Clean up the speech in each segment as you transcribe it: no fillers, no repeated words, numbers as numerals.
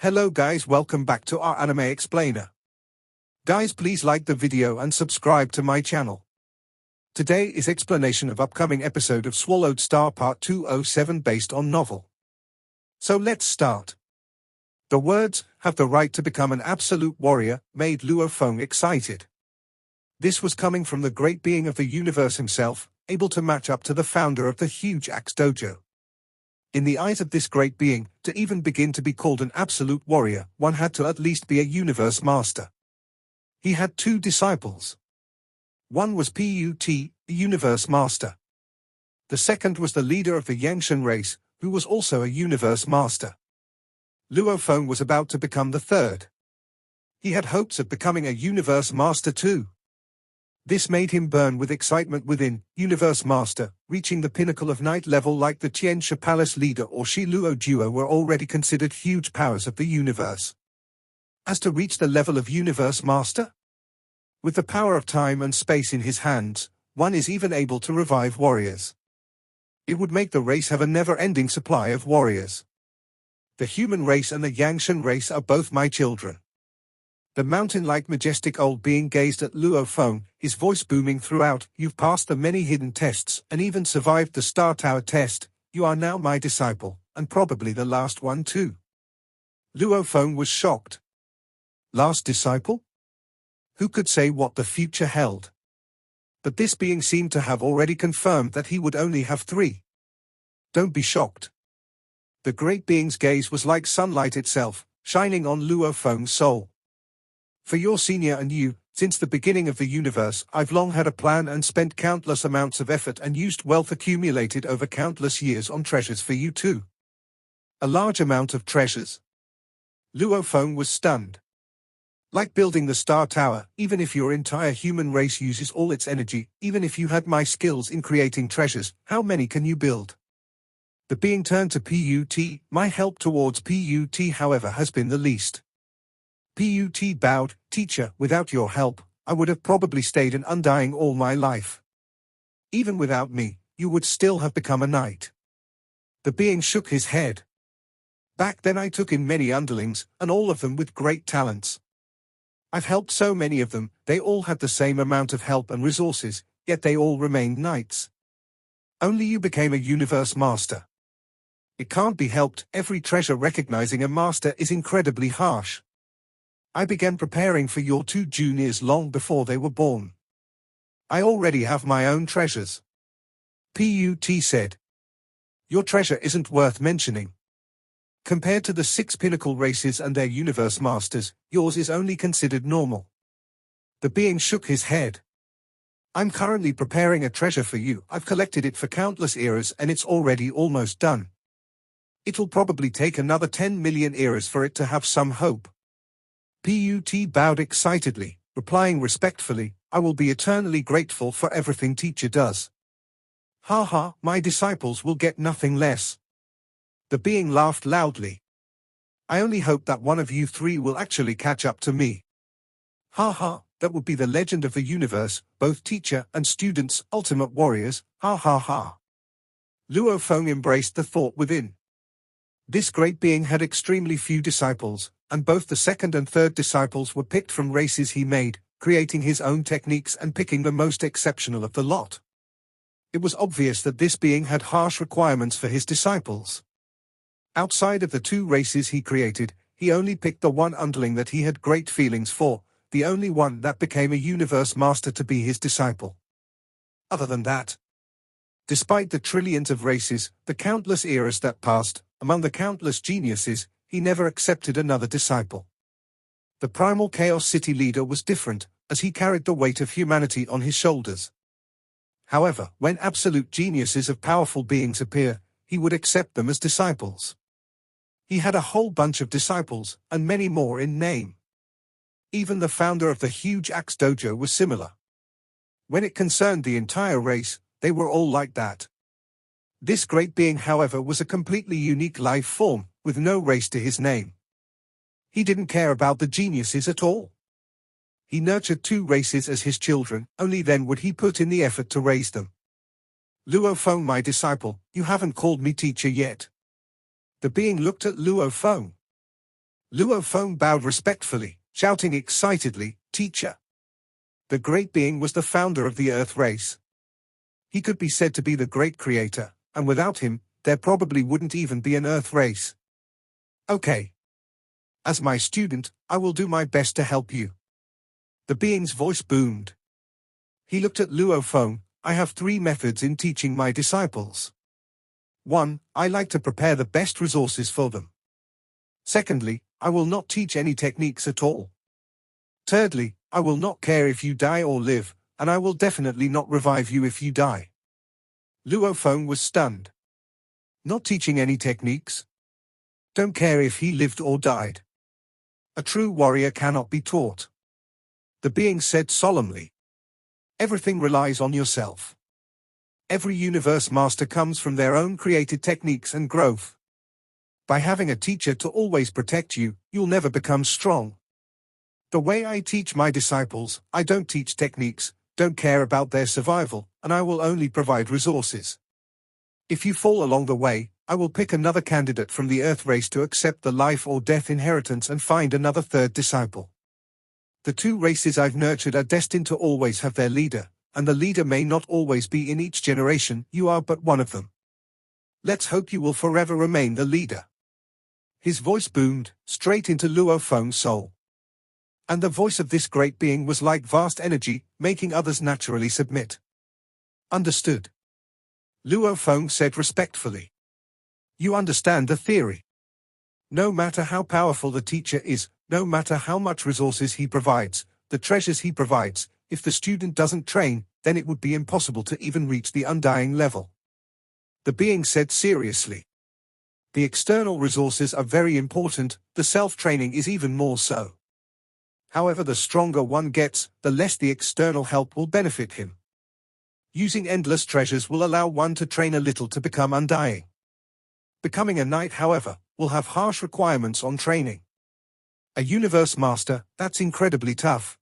Hello guys, welcome back to our anime explainer. Guys, please like the video and subscribe to my channel. Today is explanation of upcoming episode of Swallowed Star Part 207 based on novel. So let's start. The words, "have the right to become an absolute warrior," made Luo Feng excited. This was coming from the great being of the universe himself, able to match up to the founder of the huge axe dojo. In the eyes of this great being, to even begin to be called an absolute warrior, one had to at least be a universe master. He had two disciples. One was Put, the universe master. The second was the leader of the Yangshan race, who was also a universe master. Luo Feng was about to become the third. He had hopes of becoming a universe master too. This made him burn with excitement within. Universe Master, reaching the pinnacle of night level like the Tianxia Palace leader or Shi Luo duo were already considered huge powers of the universe. As to reach the level of Universe Master? With the power of time and space in his hands, one is even able to revive warriors. It would make the race have a never-ending supply of warriors. The human race and the Yangshan race are both my children. The mountain-like majestic old being gazed at Luo Feng, his voice booming throughout. "You've passed the many hidden tests and even survived the Star Tower test. You are now my disciple, and probably the last one too." Luo Feng was shocked. Last disciple? Who could say what the future held? But this being seemed to have already confirmed that he would only have three. Don't be shocked. The great being's gaze was like sunlight itself, shining on Luo Feng's soul. For your senior and you, since the beginning of the universe, I've long had a plan and spent countless amounts of effort and used wealth accumulated over countless years on treasures for you too. A large amount of treasures. Luo Feng was stunned. Like building the Star Tower, even if your entire human race uses all its energy, even if you had my skills in creating treasures, how many can you build? The being turned to Put. My help towards Put, however, has been the least. Put bowed. "Teacher, without your help, I would have probably stayed an undying all my life. Even without me, you would still have become a knight." The being shook his head. "Back then I took in many underlings, and all of them with great talents. I've helped so many of them, they all had the same amount of help and resources, yet they all remained knights. Only you became a universe master. It can't be helped, every treasure recognizing a master is incredibly harsh. I began preparing for your two juniors long before they were born. I already have my own treasures." Put said. "Your treasure isn't worth mentioning. Compared to the 6 pinnacle races and their universe masters, yours is only considered normal." The being shook his head. "I'm currently preparing a treasure for you. I've collected it for countless eras and it's already almost done. It will probably take another 10 million eras for it to have some hope." Put bowed excitedly, replying respectfully, "I will be eternally grateful for everything teacher does." "Ha ha, my disciples will get nothing less." The being laughed loudly. "I only hope that one of you three will actually catch up to me. Ha ha, that would be the legend of the universe, both teacher and students, ultimate warriors, ha ha ha." Luo Feng embraced the thought within. This great being had extremely few disciples, and both the second and third disciples were picked from races he made, creating his own techniques and picking the most exceptional of the lot. It was obvious that this being had harsh requirements for his disciples. Outside of the 2 races he created, he only picked the one underling that he had great feelings for, the only one that became a universe master to be his disciple. Other than that, despite the trillions of races, the countless eras that passed, among the countless geniuses, he never accepted another disciple. The primal Chaos City leader was different, as he carried the weight of humanity on his shoulders. However, when absolute geniuses of powerful beings appear, he would accept them as disciples. He had a whole bunch of disciples, and many more in name. Even the founder of the huge axe dojo was similar. When it concerned the entire race, they were all like that. This great being, however, was a completely unique life form, with no race to his name. He didn't care about the geniuses at all. He nurtured 2 races as his children, only then would he put in the effort to raise them. "Luo Feng, my disciple, you haven't called me teacher yet." The being looked at Luo Feng. Luo Feng bowed respectfully, shouting excitedly, "Teacher!" The great being was the founder of the Earth race. He could be said to be the great creator, and without him, there probably wouldn't even be an Earth race. Okay. As my student, I will do my best to help you. The being's voice boomed. He looked at Luo Feng. I have 3 methods in teaching my disciples. 1. I like to prepare the best resources for them. Secondly, I will not teach any techniques at all. Thirdly, I will not care if you die or live, and I will definitely not revive you if you die. Luo Feng was stunned. Not teaching any techniques? Don't care if he lived or died. A true warrior cannot be taught. The being said solemnly. Everything relies on yourself. Every universe master comes from their own created techniques and growth. By having a teacher to always protect you, you'll never become strong. The way I teach my disciples, I don't teach techniques, don't care about their survival, and I will only provide resources. If you fall along the way, I will pick another candidate from the Earth race to accept the life or death inheritance and find another 3rd disciple. The 2 races I've nurtured are destined to always have their leader, and the leader may not always be in each generation, you are but one of them. Let's hope you will forever remain the leader. His voice boomed, straight into Luo Feng's soul. And the voice of this great being was like vast energy, making others naturally submit. Understood. Luo Feng said respectfully. You understand the theory. No matter how powerful the teacher is, no matter how much resources he provides, the treasures he provides, if the student doesn't train, then it would be impossible to even reach the undying level. The being said seriously. The external resources are very important, the self-training is even more so. However, the stronger one gets, the less the external help will benefit him. Using endless treasures will allow one to train a little to become undying. Becoming a knight, however, will have harsh requirements on training. A universe master, that's incredibly tough.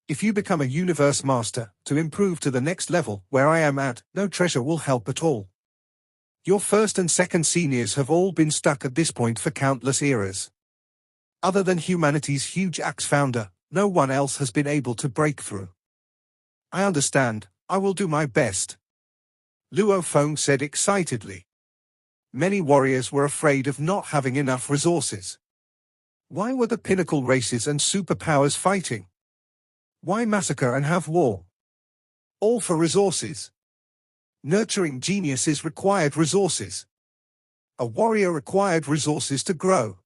If you become a universe master, to improve to the next level, where I am at, no treasure will help at all. Your 1st and 2nd seniors have all been stuck at this point for countless eras. Other than humanity's huge axe founder, no one else has been able to break through. I understand, I will do my best. Luo Feng said excitedly. Many warriors were afraid of not having enough resources. Why were the pinnacle races and superpowers fighting? Why massacre and have war? All for resources. Nurturing geniuses required resources. A warrior required resources to grow.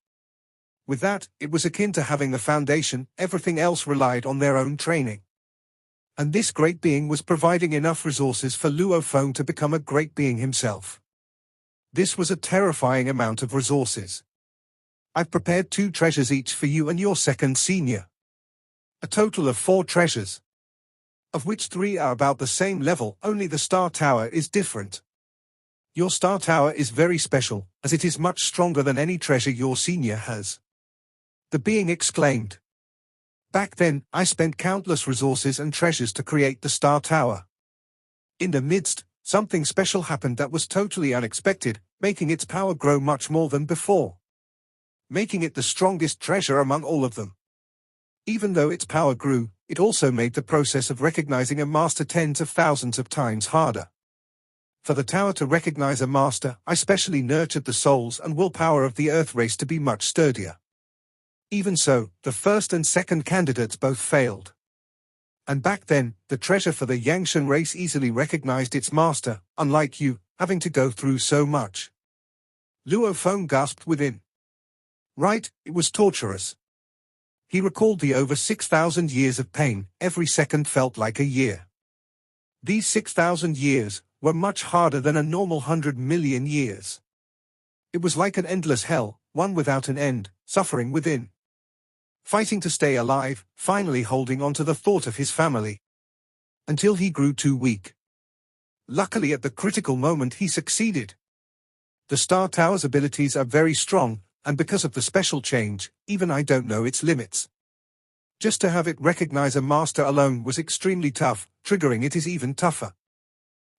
With that, it was akin to having the foundation, everything else relied on their own training. And this great being was providing enough resources for Luo Feng to become a great being himself. This was a terrifying amount of resources. I've prepared 2 treasures each for you and your 2nd senior. A total of 4 treasures. Of which 3 are about the same level, only the Star Tower is different. Your Star Tower is very special, as it is much stronger than any treasure your senior has. The being exclaimed. Back then, I spent countless resources and treasures to create the Star Tower. In the midst, something special happened that was totally unexpected, making its power grow much more than before. Making it the strongest treasure among all of them. Even though its power grew, it also made the process of recognizing a master tens of thousands of times harder. For the tower to recognize a master, I specially nurtured the souls and willpower of the Earth race to be much sturdier. Even so, the 1st and 2nd candidates both failed. And back then, the treasure for the Yangshan race easily recognized its master, unlike you, having to go through so much. Luo Feng gasped within. Right, it was torturous. He recalled the over 6,000 years of pain, every second felt like a year. These 6,000 years were much harder than a normal 100 million years. It was like an endless hell, one without an end, suffering within. Fighting to stay alive, finally holding on to the thought of his family. Until he grew too weak. Luckily at the critical moment he succeeded. The Star Tower's abilities are very strong, and because of the special change, even I don't know its limits. Just to have it recognize a master alone was extremely tough, triggering it is even tougher.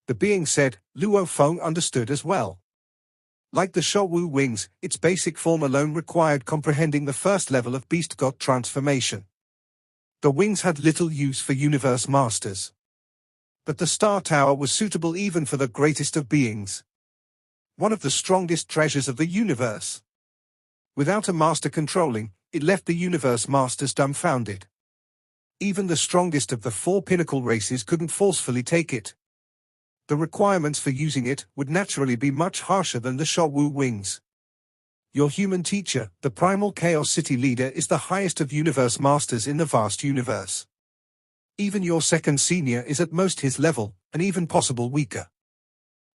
The being said, Luo Feng understood as well. Like the Showu wings, its basic form alone required comprehending the first level of beast god transformation. The wings had little use for universe masters. But the Star Tower was suitable even for the greatest of beings. One of the strongest treasures of the universe. Without a master controlling, it left the universe masters dumbfounded. Even the strongest of the four pinnacle races couldn't forcefully take it. The requirements for using it would naturally be much harsher than the Showu wings. Your human teacher, the primal Chaos City leader, is the highest of universe masters in the vast universe. Even your second senior is at most his level, and even possible weaker.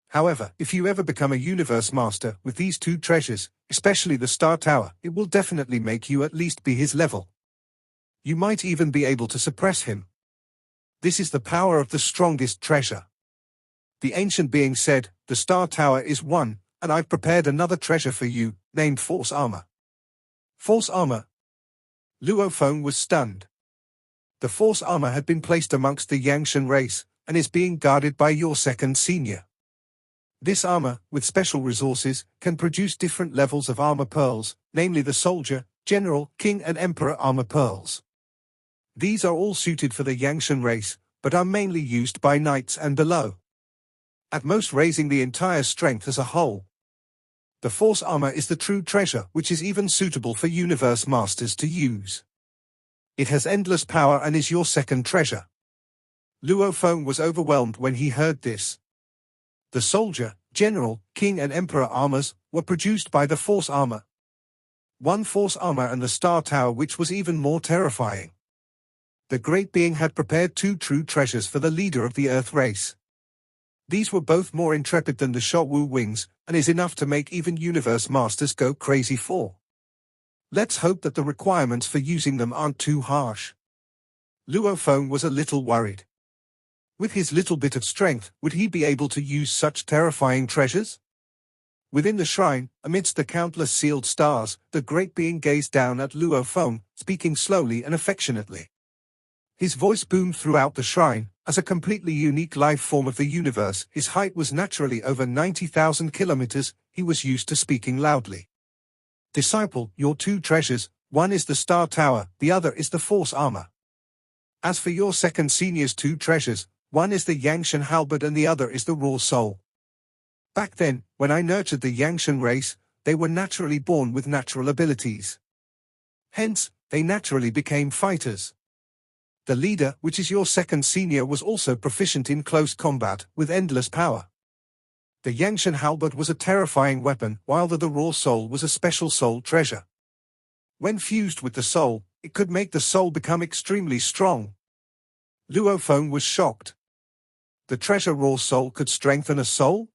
However, if you ever become a universe master with these two treasures, especially the Star Tower, it will definitely make you at least be his level. You might even be able to suppress him. This is the power of the strongest treasure. The ancient being said, "The Star Tower is one, and I've prepared another treasure for you, named Force Armor." Force Armor? Luophone was stunned. The Force Armor had been placed amongst the Yangshan race, and is being guarded by your second senior. This armor, with special resources, can produce different levels of armor pearls, namely the Soldier, General, King and Emperor armor pearls. These are all suited for the Yangshan race, but are mainly used by knights and below. At most raising the entire strength as a whole. The Force Armor is the true treasure which is even suitable for universe masters to use. It has endless power and is your second treasure. Luophone was overwhelmed when he heard this. The Soldier, General, King and Emperor armors were produced by the Force Armor. One Force Armor and the Star Tower, which was even more terrifying. The Great Being had prepared two true treasures for the leader of the Earth race. These were both more intrepid than the Showu wings, and is enough to make even universe masters go crazy for. Let's hope that the requirements for using them aren't too harsh. Luophone was a little worried. With his little bit of strength, would he be able to use such terrifying treasures? Within the shrine, amidst the countless sealed stars, the Great Being gazed down at Luophone, speaking slowly and affectionately. His voice boomed throughout the shrine. As a completely unique life form of the universe, his height was naturally over 90,000 kilometers, he was used to speaking loudly. Disciple, your two treasures, one is the Star Tower, the other is the Force Armor. As for your second senior's two treasures, one is the Yangshan Halberd and the other is the Raw Soul. Back then, when I nurtured the Yangshan race, they were naturally born with natural abilities. Hence, they naturally became fighters. The leader, which is your second senior, was also proficient in close combat, with endless power. The Yangshan Halberd was a terrifying weapon, while the Raw Soul was a special soul treasure. When fused with the soul, it could make the soul become extremely strong. Luophone was shocked. The treasure Raw Soul could strengthen a soul?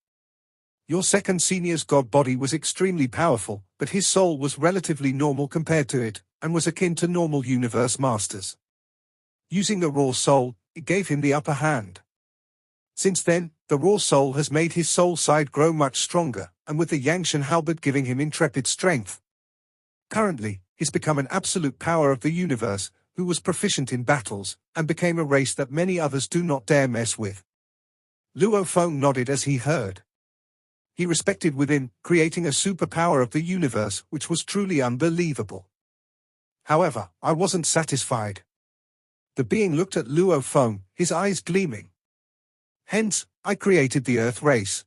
Your second senior's god body was extremely powerful, but his soul was relatively normal compared to it, and was akin to normal universe masters. Using the Raw Soul, it gave him the upper hand. Since then, the Raw Soul has made his soul side grow much stronger, and with the Yangshan Halberd giving him intrepid strength. Currently, he's become an absolute power of the universe, who was proficient in battles, and became a race that many others do not dare mess with. Luophone nodded as he heard. He respected within, creating a superpower of the universe which was truly unbelievable. However, I wasn't satisfied. The being looked at Luophone, his eyes gleaming. Hence, I created the Earth race.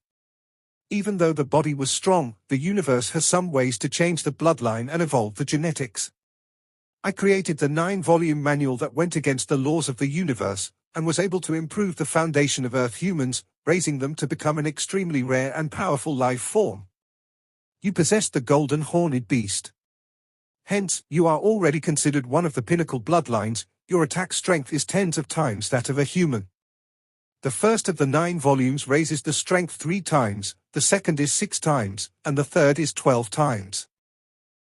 Even though the body was strong, the universe has some ways to change the bloodline and evolve the genetics. I created the 9-volume manual that went against the laws of the universe, and was able to improve the foundation of Earth humans, raising them to become an extremely rare and powerful life form. You possess the golden horned beast. Hence, you are already considered one of the pinnacle bloodlines. Your attack strength is tens of times that of a human. The first of the 9 volumes raises the strength 3 times, the second is 6 times, and the third is 12 times.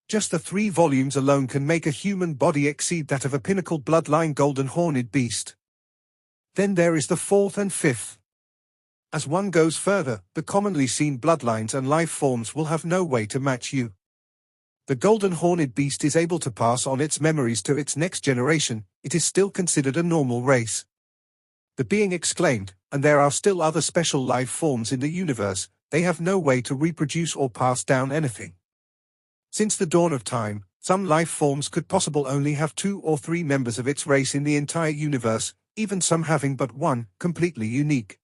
Just the 3 volumes alone can make a human body exceed that of a pinnacle bloodline golden horned beast. Then there is the 4th and 5th. As one goes further, the commonly seen bloodlines and life forms will have no way to match you. The golden horned beast is able to pass on its memories to its next generation. It is still considered a normal race. The being exclaimed, and there are still other special life forms in the universe, they have no way to reproduce or pass down anything. Since the dawn of time, some life forms could possibly only have 2 or 3 members of its race in the entire universe, even some having but one, completely unique.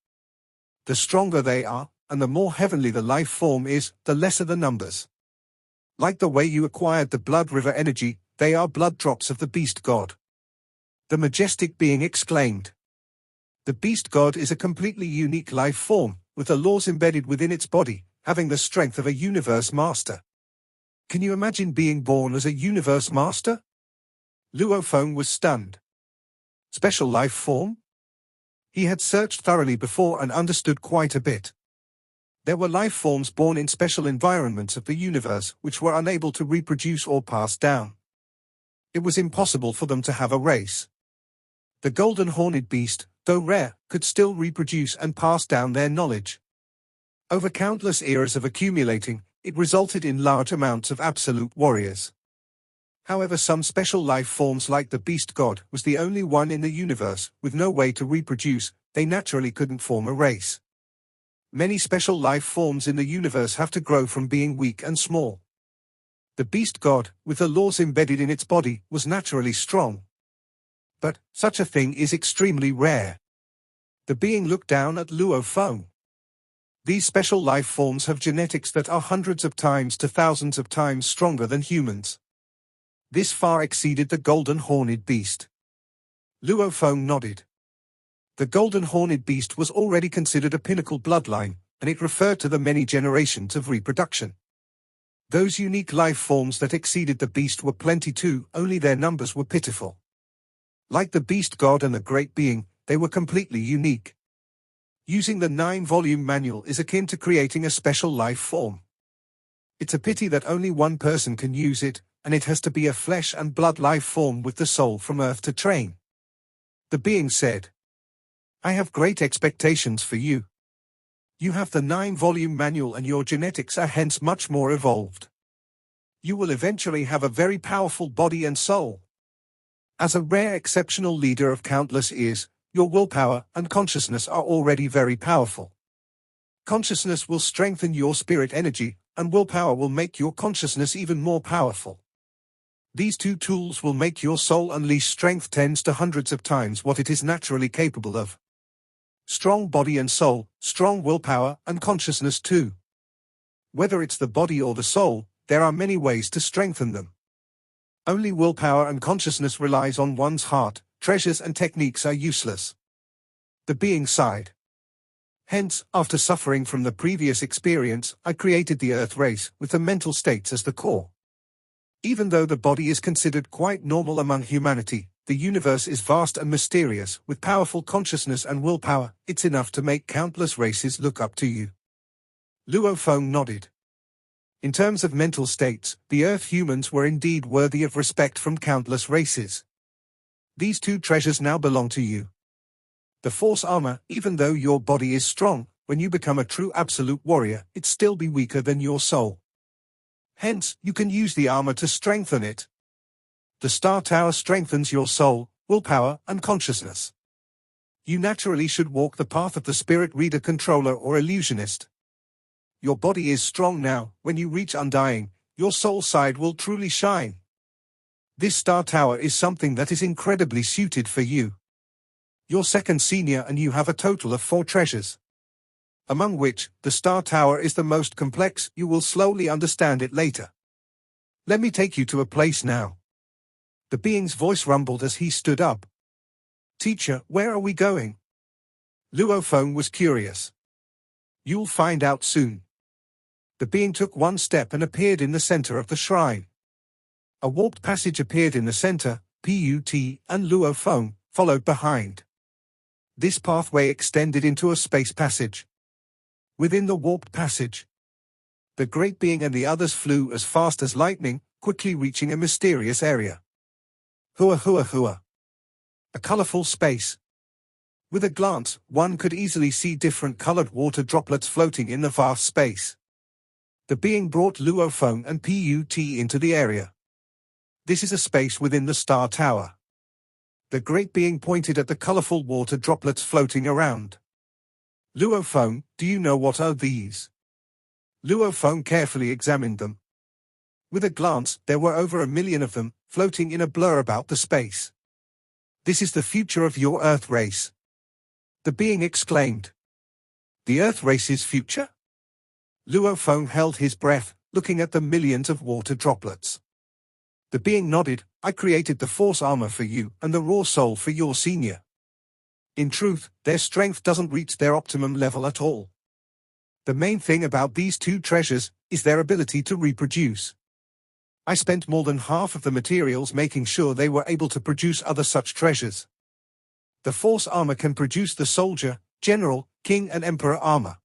The stronger they are, and the more heavenly the life form is, the lesser the numbers. Like the way you acquired the blood river energy, they are blood drops of the beast god. The majestic being exclaimed. The beast god is a completely unique life form, with the laws embedded within its body, having the strength of a universe master. Can you imagine being born as a universe master? Luofeng was stunned. Special life form? He had searched thoroughly before and understood quite a bit. There were life forms born in special environments of the universe which were unable to reproduce or pass down. It was impossible for them to have a race. The golden horned beast, though rare, could still reproduce and pass down their knowledge. Over countless eras of accumulating, it resulted in large amounts of absolute warriors. However, some special life forms like the beast god was the only one in the universe with no way to reproduce. They naturally couldn't form a race. Many special life forms in the universe have to grow from being weak and small. The beast god, with the laws embedded in its body, was naturally strong. But such a thing is extremely rare. The being looked down at Luofeng. These special life forms have genetics that are hundreds of times to thousands of times stronger than humans. This far exceeded the golden horned beast. Luofeng nodded. The golden horned beast was already considered a pinnacle bloodline, and it referred to the many generations of reproduction. Those unique life forms that exceeded the beast were plenty too, only their numbers were pitiful. Like the beast god and the great being, they were completely unique. Using the 9-volume manual is akin to creating a special life form. It's a pity that only one person can use it, and it has to be a flesh and blood life form with the soul from Earth to train. The being said, I have great expectations for you. You have the 9-volume manual and your genetics are hence much more evolved. You will eventually have a very powerful body and soul. As a rare exceptional leader of countless ears, your willpower and consciousness are already very powerful. Consciousness will strengthen your spirit energy, and willpower will make your consciousness even more powerful. These two tools will make your soul unleash strength tens to hundreds of times what it is naturally capable of. Strong body and soul, strong willpower and consciousness too. Whether it's the body or the soul, there are many ways to strengthen them. Only willpower and consciousness relies on one's heart, treasures and techniques are useless. The being sighed. Hence, after suffering from the previous experience, I created the Earth race, with the mental states as the core. Even though the body is considered quite normal among humanity, the universe is vast and mysterious, with powerful consciousness and willpower, it's enough to make countless races look up to you. Luofeng nodded. In terms of mental states, the Earth humans were indeed worthy of respect from countless races. These two treasures now belong to you. The Force armor, even though your body is strong, when you become a true absolute warrior, it still be weaker than your soul. Hence, you can use the armor to strengthen it. The Star Tower strengthens your soul, willpower, and consciousness. You naturally should walk the path of the spirit reader controller or illusionist. Your body is strong now, when you reach undying, your soul side will truly shine. This Star Tower is something that is incredibly suited for you. You're second senior and you have a total of 4 treasures. Among which, the Star Tower is the most complex. You will slowly understand it later. Let me take you to a place now. The being's voice rumbled as he stood up. Teacher, where are we going? Luofeng was curious. You'll find out soon. The being took one step and appeared in the center of the shrine. A warped passage appeared in the center, PUT, and Luofeng followed behind. This pathway extended into a space passage. Within the warped passage, the great being and the others flew as fast as lightning, quickly reaching a mysterious area. Hua hua hua. A colorful space. With a glance, one could easily see different colored water droplets floating in the vast space. The being brought Luofeng and PUT into the area. This is a space within the Star Tower. The great being pointed at the colorful water droplets floating around. Luofeng, do you know what are these? Luo Feng carefully examined them. With a glance, there were over 1 million of them, floating in a blur about the space. "This is the future of your Earth race," the being exclaimed. "The Earth race's future?" Luo Feng held his breath, looking at the millions of water droplets. The being nodded. "I created the Force armor for you and the Raw Soul for your senior. In truth, their strength doesn't reach their optimum level at all. The main thing about these two treasures is their ability to reproduce. I spent more than half of the materials making sure they were able to produce other such treasures. The Force armor can produce the Soldier, General, King and Emperor armor.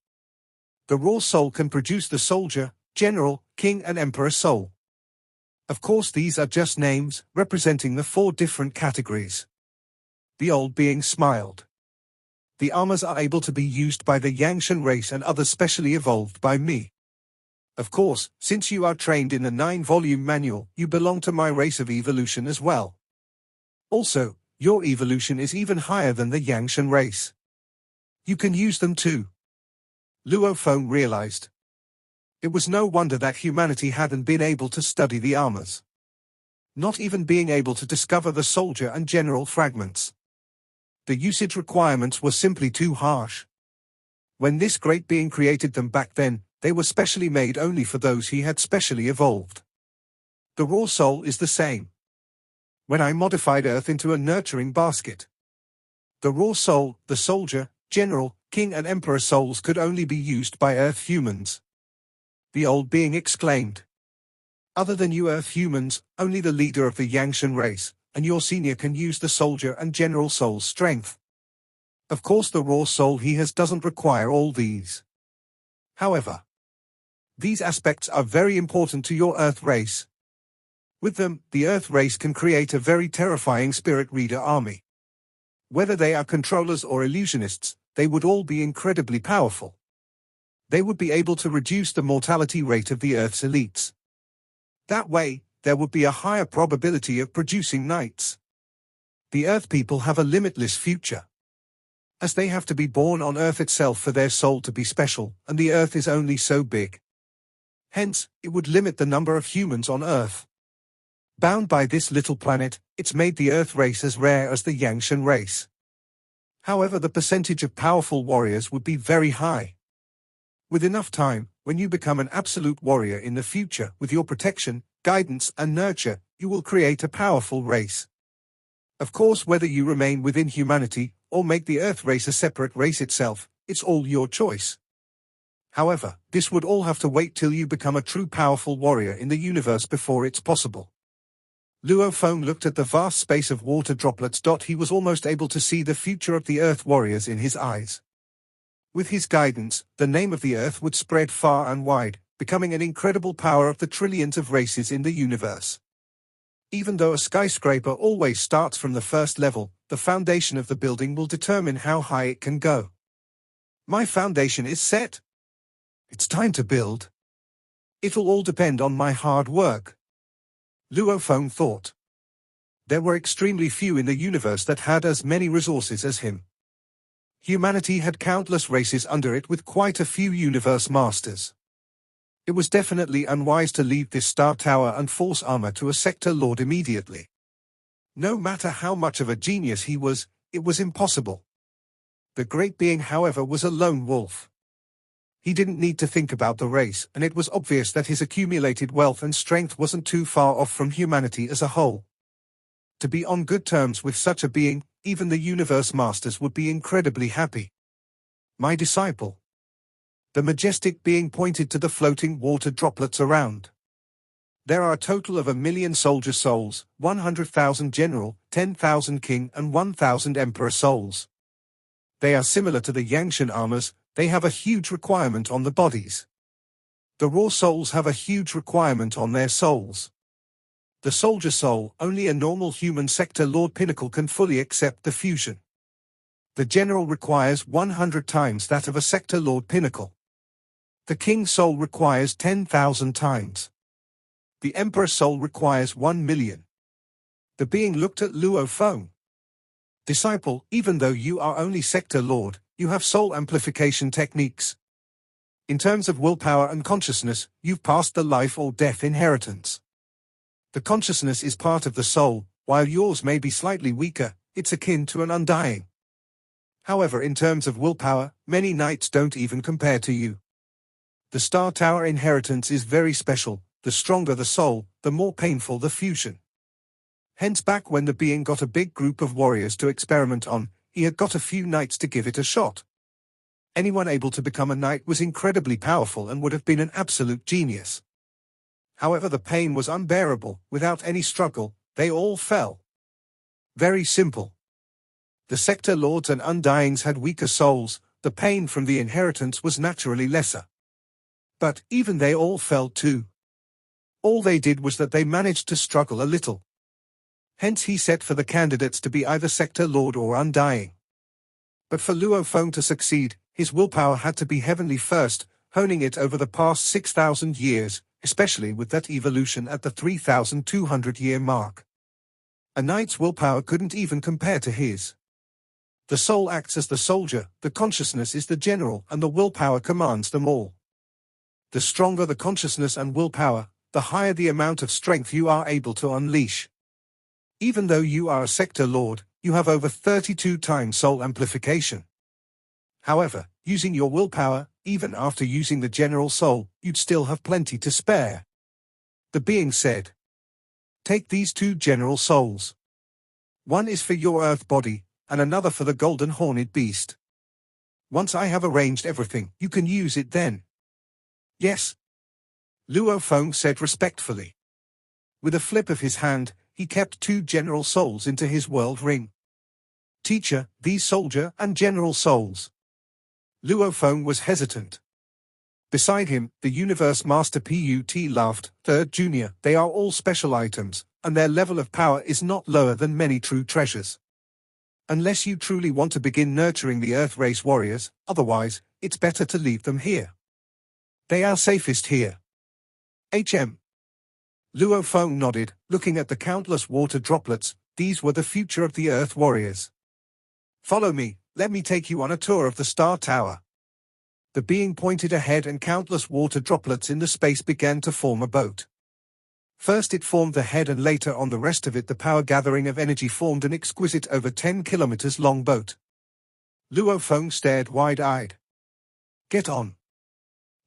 The Raw Soul can produce the Soldier, General, King and Emperor soul. Of course, these are just names, representing the 4 different categories." The old being smiled. "The armors are able to be used by the Yangshan race and others specially evolved by me. Of course, since you are trained in the 9-volume manual, you belong to my race of evolution as well. Also, your evolution is even higher than the Yangshan race. You can use them too." Luo Feng realized. It was no wonder that humanity hadn't been able to study the armors. Not even being able to discover the Soldier and General fragments. The usage requirements were simply too harsh. When this great being created them back then, they were specially made only for those he had specially evolved. The Raw Soul is the same. When I modified Earth into a nurturing basket, the Raw Soul, the Soldier, General, King and Emperor souls could only be used by Earth humans. The old being exclaimed. "Other than you Earth humans, only the leader of the Yangshan race, and your senior can use the Soldier and General soul's strength. Of course the Raw Soul he has doesn't require all these. However, these aspects are very important to your Earth race. With them, the Earth race can create a very terrifying Spirit Reader army. Whether they are controllers or illusionists, they would all be incredibly powerful. They would be able to reduce the mortality rate of the Earth's elites. That way, there would be a higher probability of producing knights. The Earth people have a limitless future, as they have to be born on Earth itself for their soul to be special, and the Earth is only so big. Hence, it would limit the number of humans on Earth. Bound by this little planet, it's made the Earth race as rare as the Yangshan race. However, the percentage of powerful warriors would be very high. With enough time, when you become an absolute warrior in the future, with your protection, guidance and nurture, you will create a powerful race. Of course, whether you remain within humanity, or make the Earth race a separate race itself, it's all your choice. However, this would all have to wait till you become a true powerful warrior in the universe before it's possible." Luo Feng looked at the vast space of water droplets. He was almost able to see the future of the Earth warriors in his eyes. With his guidance, the name of the Earth would spread far and wide, becoming an incredible power of the trillions of races in the universe. Even though a skyscraper always starts from the first level, the foundation of the building will determine how high it can go. My foundation is set. It's time to build. It'll all depend on my hard work. Luo Feng thought. There were extremely few in the universe that had as many resources as him. Humanity had countless races under it with quite a few universe masters. It was definitely unwise to leave this Star Tower and Force armor to a sector lord immediately. No matter how much of a genius he was, it was impossible. The great being, however, was a lone wolf. He didn't need to think about the race, and it was obvious that his accumulated wealth and strength wasn't too far off from humanity as a whole. To be on good terms with such a being, even the universe masters would be incredibly happy. My disciple. The majestic being pointed to the floating water droplets around. There are a total of 1,000,000 soldier souls, 100,000 general, 10,000 king and 1,000 emperor souls. They are similar to the Yangshan armors. They have a huge requirement on the bodies. The raw souls have a huge requirement on their souls. The soldier soul, only a normal human sector lord pinnacle can fully accept the fusion. The general requires 100 times that of a sector lord pinnacle. The king soul requires 10,000 times. The emperor soul requires 1,000,000. The being looked at Luo Feng. Disciple, even though you are only sector lord, you have soul amplification techniques. In terms of willpower and consciousness, you've passed the life or death inheritance. The consciousness is part of the soul, while yours may be slightly weaker, it's akin to an undying. However, in terms of willpower, many knights don't even compare to you. The Star Tower inheritance is very special. The stronger the soul, the more painful the fusion. Hence, back when the being got a big group of warriors to experiment on, he had got a few knights to give it a shot. Anyone able to become a knight was incredibly powerful and would have been an absolute genius. However, the pain was unbearable. Without any struggle, they all fell. Very simple. The sector lords and undyings had weaker souls. The pain from the inheritance was naturally lesser. But even they all fell too. All they did was that they managed to struggle a little. Hence he set for the candidates to be either sector lord or undying. But for Luo Feng to succeed, his willpower had to be heavenly first, honing it over the past 6,000 years, especially with that evolution at the 3,200-year mark. A knight's willpower couldn't even compare to his. The soul acts as the soldier, the consciousness is the general, and the willpower commands them all. The stronger the consciousness and willpower, the higher the amount of strength you are able to unleash. Even though you are a sector lord, you have over 32 times soul amplification. However, using your willpower, even after using the general soul, you'd still have plenty to spare. The being said, "Take these two general souls. One is for your earth body, and another for the golden horned beast. Once I have arranged everything, you can use it then." "Yes," Luo Feng said respectfully. With a flip of his hand, he kept two general souls into his world ring. "Teacher, these soldier and general souls." Luo Feng was hesitant. Beside him, the Universe Master Put laughed. "Third Junior, they are all special items, and their level of power is not lower than many true treasures. Unless you truly want to begin nurturing the Earth Race warriors, otherwise, it's better to leave them here. They are safest here." "HM." Luo Feng nodded, looking at the countless water droplets. These were the future of the Earth warriors. "Follow me, let me take you on a tour of the Star Tower." The being pointed ahead and countless water droplets in the space began to form a boat. First it formed the head and later on the rest of it the power gathering of energy formed an exquisite over 10 kilometers long boat. Luo Feng stared wide-eyed. "Get on."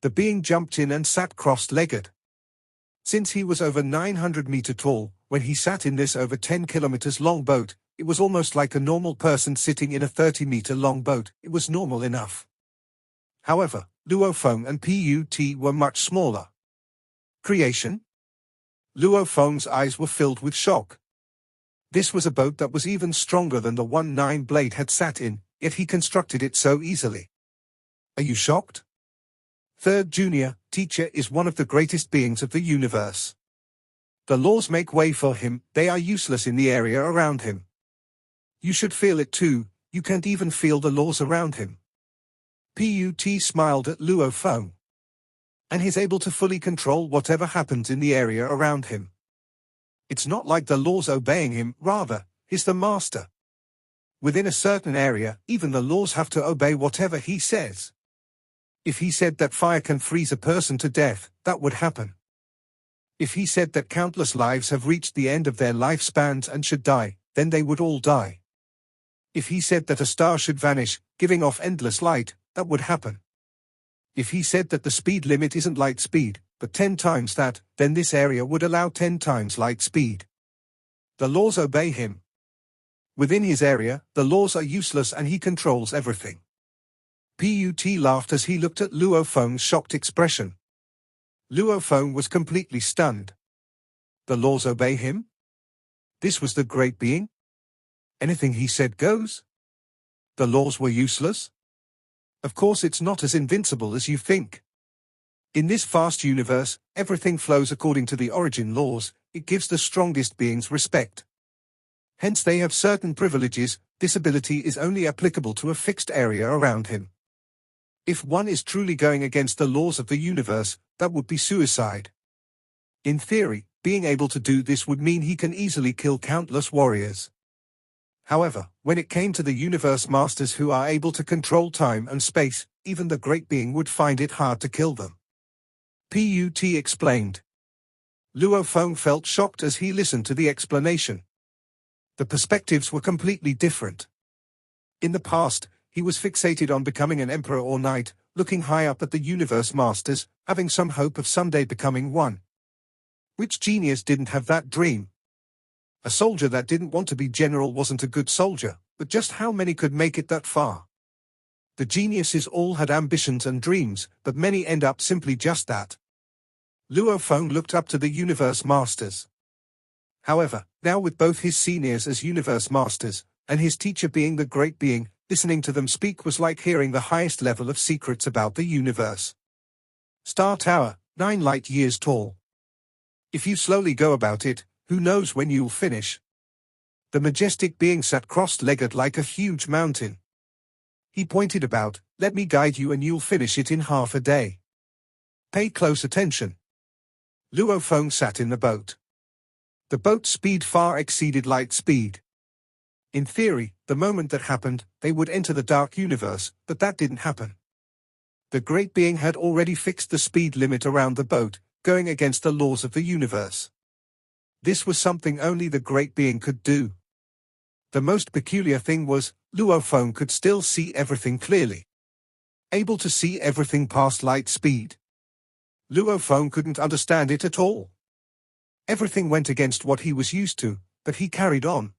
The being jumped in and sat cross-legged. Since he was over 900 meters tall, when he sat in this over 10 kilometers long boat, it was almost like a normal person sitting in a 30-meter long boat. It was normal enough. However, Luo Feng and Put were much smaller. Creation? Luo Feng's eyes were filled with shock. This was a boat that was even stronger than the one Nine Blade had sat in, yet he constructed it so easily. Are you shocked? Third Junior, Teacher is one of the greatest beings of the universe. The laws make way for him, they are useless in the area around him. You should feel it too, you can't even feel the laws around him. Put smiled at Luo Feng. And he's able to fully control whatever happens in the area around him. It's not like the laws obeying him, rather, he's the master. Within a certain area, even the laws have to obey whatever he says. If he said that fire can freeze a person to death, that would happen. If he said that countless lives have reached the end of their lifespans and should die, then they would all die. If he said that a star should vanish, giving off endless light, that would happen. If he said that the speed limit isn't light speed, but 10 times that, then this area would allow 10 times light speed. The laws obey him. Within his area, the laws are useless and he controls everything. Put laughed as he looked at Luo Feng's shocked expression. Luo Feng was completely stunned. The laws obey him? This was the great being? Anything he said goes? The laws were useless? Of course it's not as invincible as you think. In this vast universe, everything flows according to the origin laws, it gives the strongest beings respect. Hence they have certain privileges, this ability is only applicable to a fixed area around him. If one is truly going against the laws of the universe, that would be suicide. In theory, being able to do this would mean he can easily kill countless warriors. However, when it came to the universe masters who are able to control time and space, even the great being would find it hard to kill them. Put explained. Luo Feng felt shocked as he listened to the explanation. The perspectives were completely different. In the past, he was fixated on becoming an emperor or knight, looking high up at the universe masters, having some hope of someday becoming one. Which genius didn't have that dream? A soldier that didn't want to be general wasn't a good soldier, but just how many could make it that far? The geniuses all had ambitions and dreams, but many end up simply just that. Luo Feng looked up to the universe masters. However, now with both his seniors as universe masters, and his teacher being the great being, listening to them speak was like hearing the highest level of secrets about the universe. Star Tower, 9 light years tall. If you slowly go about it, who knows when you'll finish? The majestic being sat cross-legged like a huge mountain. He pointed about, let me guide you and you'll finish it in half a day. Pay close attention. Luo Feng sat in the boat. The boat's speed far exceeded light speed. In theory, the moment that happened, they would enter the dark universe, but that didn't happen. The great being had already fixed the speed limit around the boat, going against the laws of the universe. This was something only the great being could do. The most peculiar thing was, Luo Feng could still see everything clearly. Able to see everything past light speed. Luo Feng couldn't understand it at all. Everything went against what he was used to, but he carried on.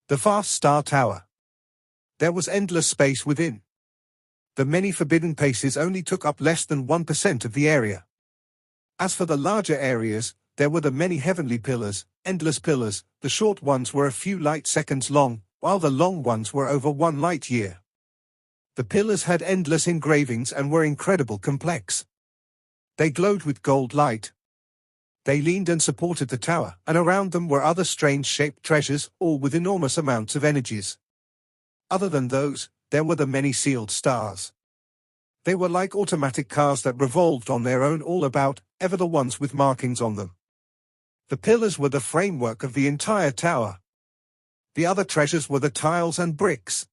The vast star tower. There was endless space within. The many forbidden places only took up less than 1% of the area. As for the larger areas, there were the many heavenly pillars, endless pillars. The short ones were a few light seconds long, while the long ones were over 1 light year. The pillars had endless engravings and were incredibly complex. They glowed with gold light. They leaned and supported the tower, and around them were other strange-shaped treasures, all with enormous amounts of energies. Other than those, there were the many sealed stars. They were like automatic cars that revolved on their own all about, ever the ones with markings on them. The pillars were the framework of the entire tower. The other treasures were the tiles and bricks.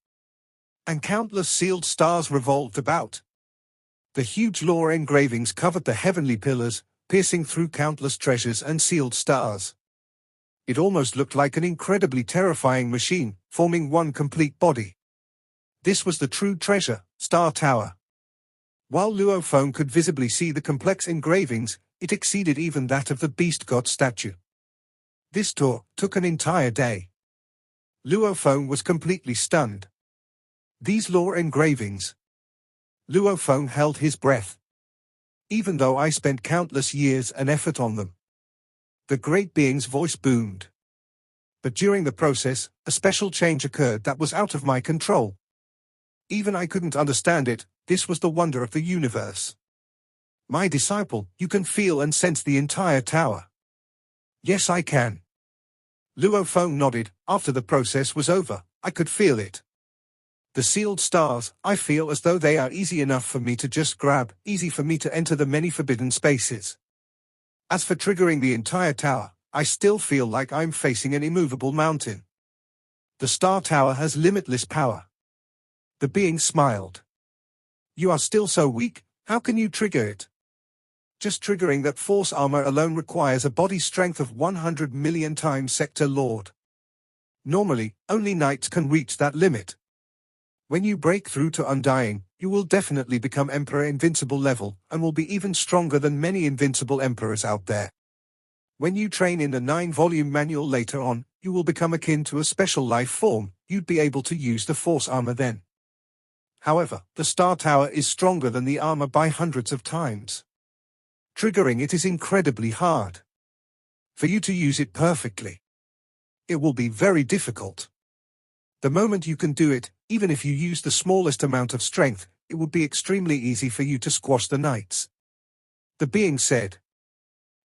And countless sealed stars revolved about. The huge lore engravings covered the heavenly pillars, piercing through countless treasures and sealed stars. It almost looked like an incredibly terrifying machine, forming one complete body. This was the true treasure, Star Tower. While Luo Feng could visibly see the complex engravings, it exceeded even that of the beast god statue. This tour took an entire day. Luo Feng was completely stunned. These lore engravings. Luo Feng held his breath. Even though I spent countless years and effort on them. The great being's voice boomed. But during the process, a special change occurred that was out of my control. Even I couldn't understand it. This was the wonder of the universe. My disciple, you can feel and sense the entire tower. Yes, I can. Luo Feng nodded. After the process was over, I could feel it. The sealed stars, I feel as though they are easy enough for me to just grab, easy for me to enter the many forbidden spaces. As for triggering the entire tower, I still feel like I'm facing an immovable mountain. The Star Tower has limitless power. The being smiled. You are still so weak, how can you trigger it? Just triggering that force armor alone requires a body strength of 100 million times Sector Lord. Normally, only knights can reach that limit. When you break through to Undying, you will definitely become Emperor Invincible level, and will be even stronger than many invincible emperors out there. When you train in the 9-volume manual later on, you will become akin to a special life form. You'd be able to use the force armor then. However, the Star Tower is stronger than the armor by hundreds of times. Triggering it is incredibly hard. For you to use it perfectly, it will be very difficult. The moment you can do it, even if you use the smallest amount of strength, it would be extremely easy for you to squash the knights. The being said.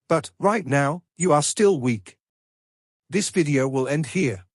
But, right now, you are still weak. This video will end here.